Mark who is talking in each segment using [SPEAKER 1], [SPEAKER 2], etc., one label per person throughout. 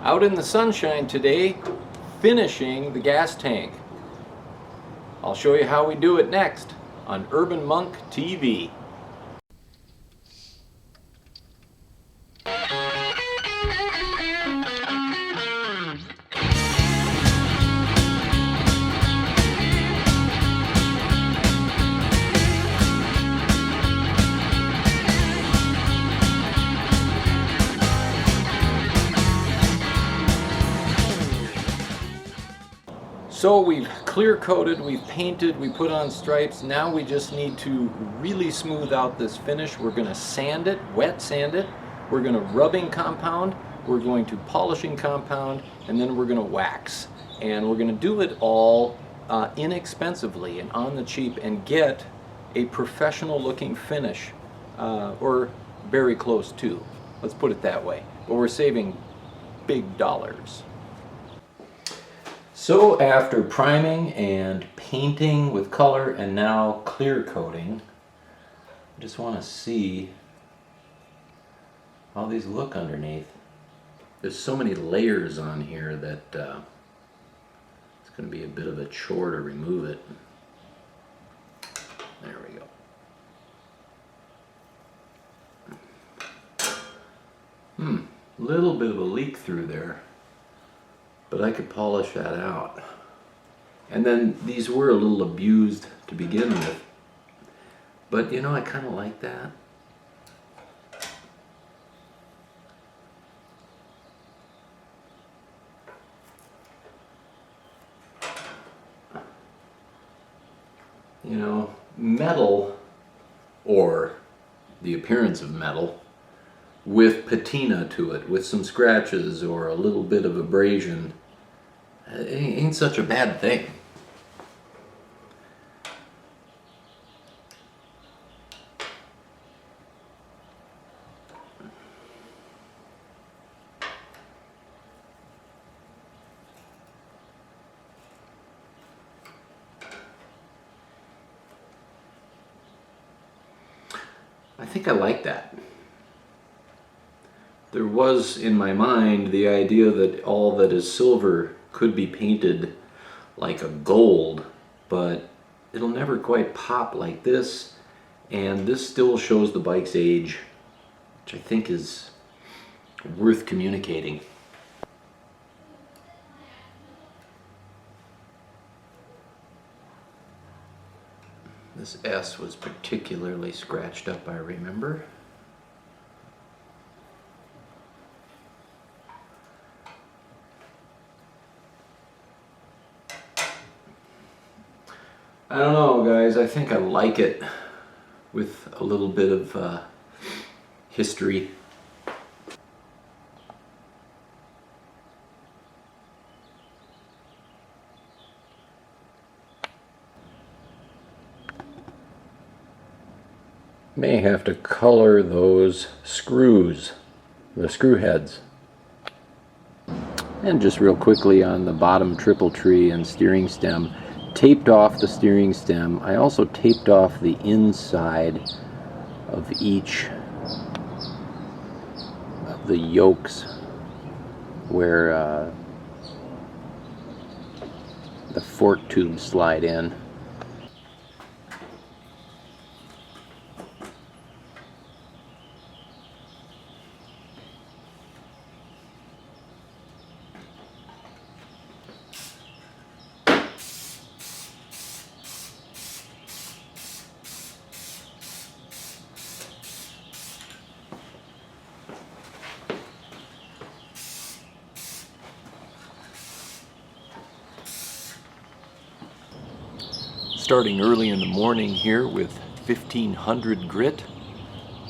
[SPEAKER 1] Out in the sunshine today, finishing the gas tank. I'll show you how we do it next on Urban Monk TV. So we've clear coated, we've painted, we put on stripes. Now we just need to really smooth out this finish. We're going to sand it, wet sand it. We're going to rubbing compound. We're going to polishing compound, and then we're going to wax. And we're going to do it all inexpensively and on the cheap and get a professional looking finish, or very close to. Let's put it that way. But we're saving big dollars. So after priming and painting with color and now clear coating, I just want to see how these look underneath. There's so many layers on here that it's going to be a bit of a chore to remove it. There we go. Little bit of a leak through there. But I could polish that out. And then these were a little abused to begin with. But you know, I kind of like that. You know, metal, or the appearance of metal, with patina to it, with some scratches or a little bit of abrasion, it ain't such a bad thing. I think I like that. There was in my mind the idea that all that is silver could be painted like a gold, but it'll never quite pop like this, and this still shows the bike's age, which I think is worth communicating. This S was particularly scratched up, I remember. I don't know, guys, I think I like it with a little bit of history. May have to color those screws, the screw heads. And just real quickly on the bottom triple tree and steering stem, taped off the steering stem. I also taped off the inside of each of the yokes where the fork tubes slide in. Starting early in the morning here with 1500 grit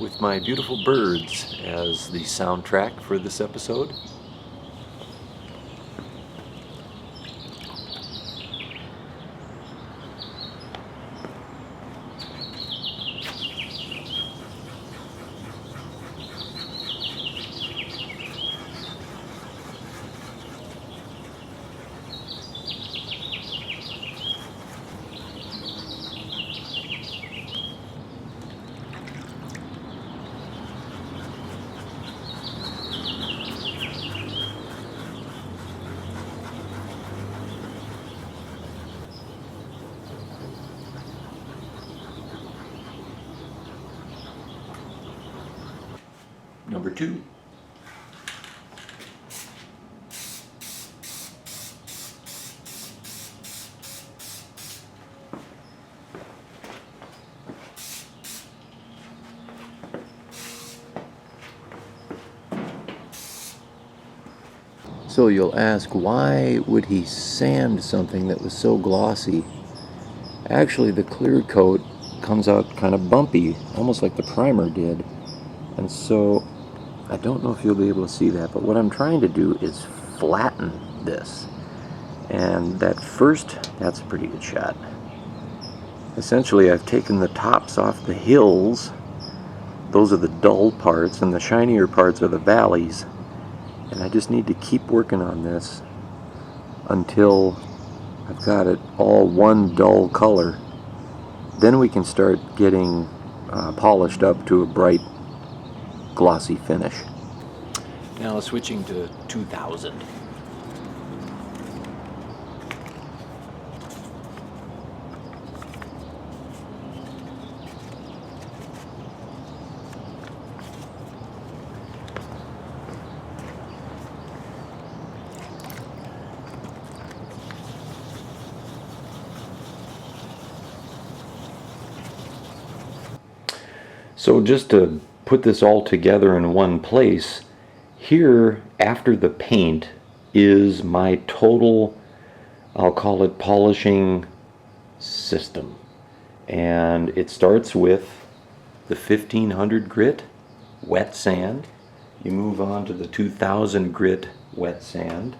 [SPEAKER 1] with my beautiful birds as the soundtrack for this episode. number 2. So you'll ask, why would he sand something that was so glossy? Actually, the clear coat comes out kind of bumpy, almost like the primer did. And so, I don't know if you'll be able to see that, but what I'm trying to do is flatten this. And that's a pretty good shot. Essentially, I've taken the tops off the hills. Those are the dull parts, and the shinier parts are the valleys. And I just need to keep working on this until I've got it all one dull color. Then we can start getting polished up to a bright, glossy finish. Now switching to 2000. So just to put this all together in one place, here after the paint is my total, I'll call it polishing system. And it starts with the 1500 grit wet sand. You move on to the 2000 grit wet sand.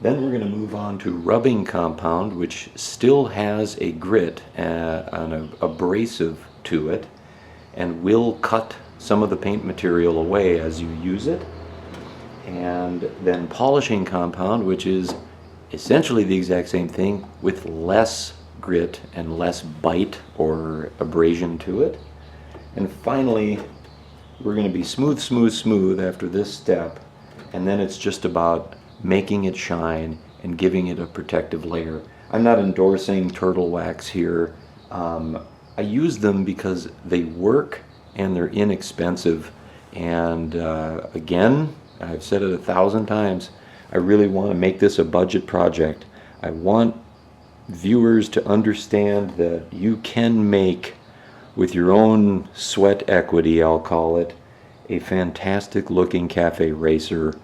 [SPEAKER 1] Then we're going to move on to rubbing compound, which still has a grit, an abrasive to it, and will cut some of the paint material away as you use it. And then polishing compound, which is essentially the exact same thing with less grit and less bite or abrasion to it. And finally, we're going to be smooth, smooth, smooth after this step, and then it's just about making it shine and giving it a protective layer. I'm not endorsing turtle wax here. I use them because they work and they're inexpensive. And again, I've said it 1,000 times, I really want to make this a budget project. I want viewers to understand that you can make, with your own sweat equity, I'll call it, a fantastic looking cafe racer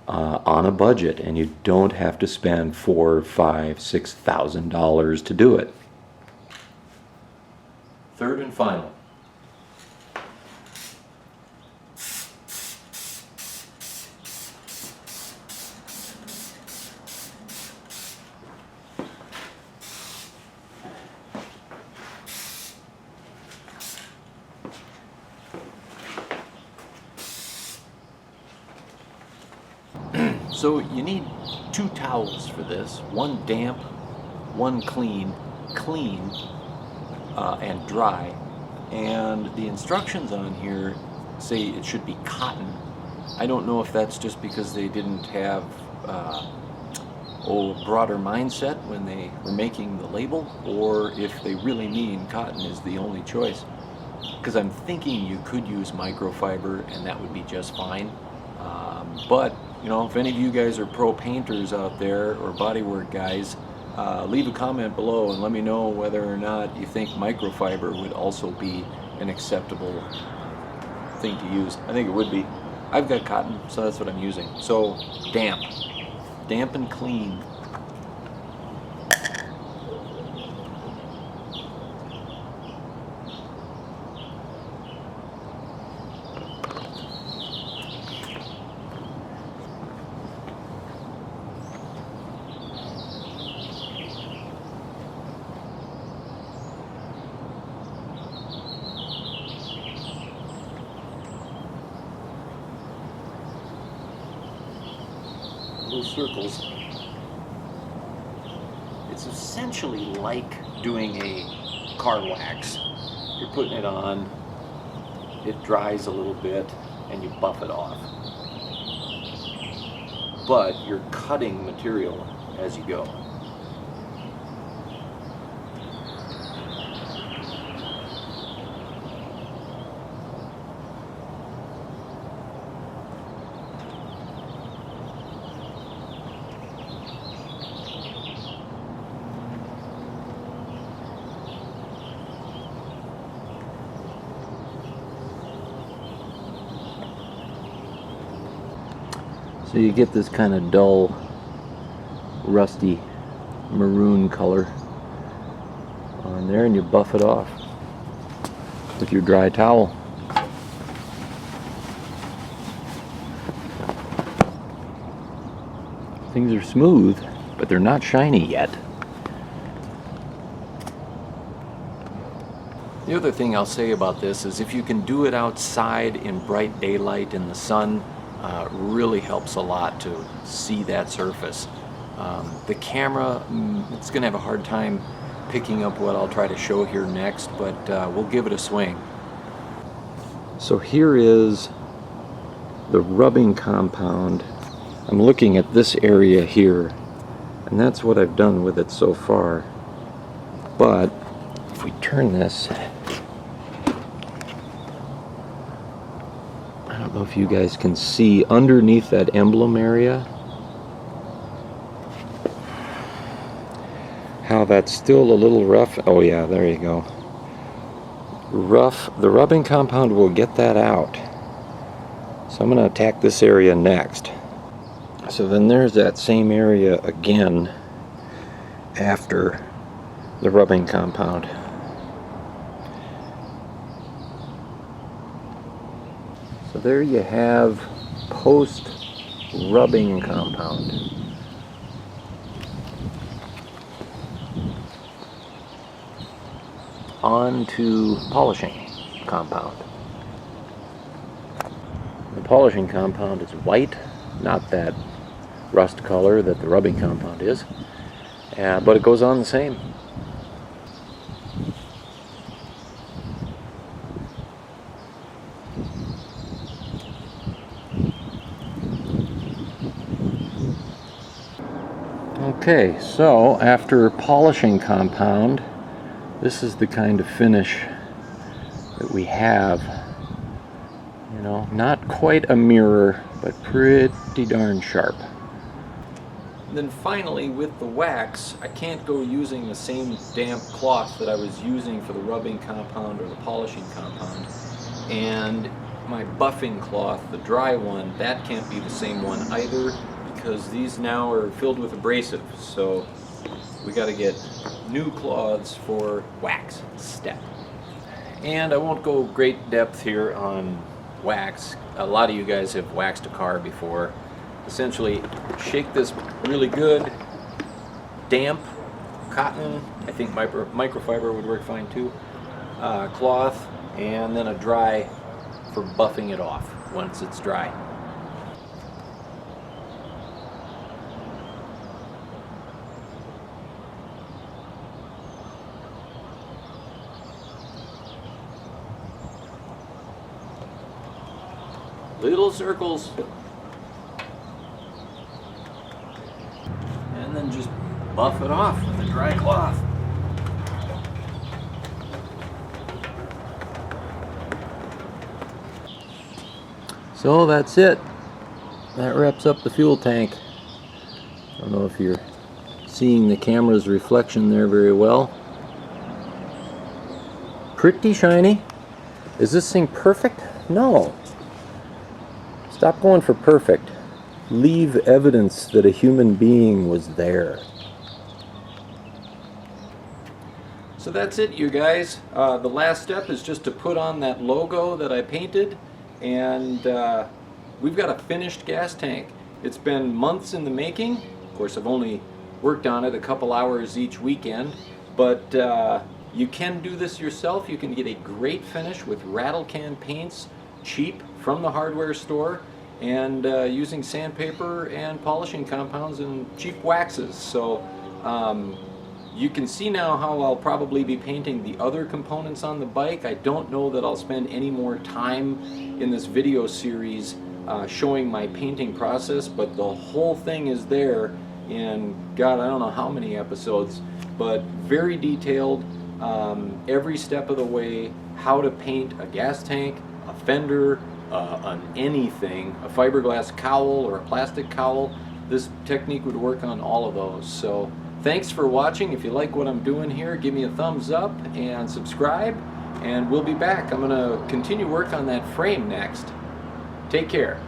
[SPEAKER 1] on a budget, and you don't have to spend $4,000, $5,000, $6,000 to do it. Third and final. So you need 2 towels for this, one damp, one clean, and dry. And the instructions on here say it should be cotton. I don't know if that's just because they didn't have a broader mindset when they were making the label, or if they really mean cotton is the only choice. Because I'm thinking you could use microfiber and that would be just fine. But you know, if any of you guys are pro painters out there or bodywork guys, leave a comment below and let me know whether or not you think microfiber would also be an acceptable thing to use. I think it would be. I've got cotton, so that's what I'm using. So damp and clean. Little circles. It's essentially like doing a car wax. You're putting it on, it dries a little bit, and you buff it off. But you're cutting material as you go. So you get this kind of dull, rusty maroon color on there, and you buff it off with your dry towel. Things are smooth, but they're not shiny yet. The other thing I'll say about this is if you can do it outside in bright daylight in the sun, really helps a lot to see that surface. The camera, it's going to have a hard time picking up what I'll try to show here next, but we'll give it a swing. So here is the rubbing compound. I'm looking at this area here, and that's what I've done with it so far. But if we turn this, I don't know if you guys can see underneath that emblem area how that's still a little rough. Oh yeah, there you go. Rough. The rubbing compound will get that out. So I'm going to attack this area next. So then there's that same area again after the rubbing compound. So there you have post-rubbing compound. On to polishing compound. The polishing compound is white, not that rust color that the rubbing compound is, but it goes on the same. Okay, so after polishing compound, this is the kind of finish that we have. You know, not quite a mirror, but pretty darn sharp. Then finally, with the wax, I can't go using the same damp cloth that I was using for the rubbing compound or the polishing compound. And my buffing cloth, the dry one, that can't be the same one either, because these now are filled with abrasive. So we got to get new cloths for wax step. And I won't go great depth here on wax. A lot of you guys have waxed a car before. Essentially, shake this really good, damp cotton, I think microfiber would work fine too, cloth, and then a dry for buffing it off once it's dry. Little circles. And then just buff it off with a dry cloth. So that's it. That wraps up the fuel tank. I don't know if you're seeing the camera's reflection there very well. Pretty shiny. Is this thing perfect? No. Stop going for perfect. Leave evidence that a human being was there. So that's it, you guys. The last step is just to put on that logo that I painted, and we've got a finished gas tank. It's been months in the making. Of course, I've only worked on it a couple hours each weekend, but you can do this yourself. You can get a great finish with rattle can paints, cheap from the hardware store, and using sandpaper and polishing compounds and cheap waxes. So you can see now how I'll probably be painting the other components on the bike. I don't know that I'll spend any more time in this video series showing my painting process, but the whole thing is there in, God, I don't know how many episodes, but very detailed, every step of the way, how to paint a gas tank, a fender, on anything, a fiberglass cowl or a plastic cowl. This technique would work on all of those. So thanks for watching. If you like what I'm doing here, give me a thumbs up and subscribe, and we'll be back. I'm going to continue work on that frame next. Take care.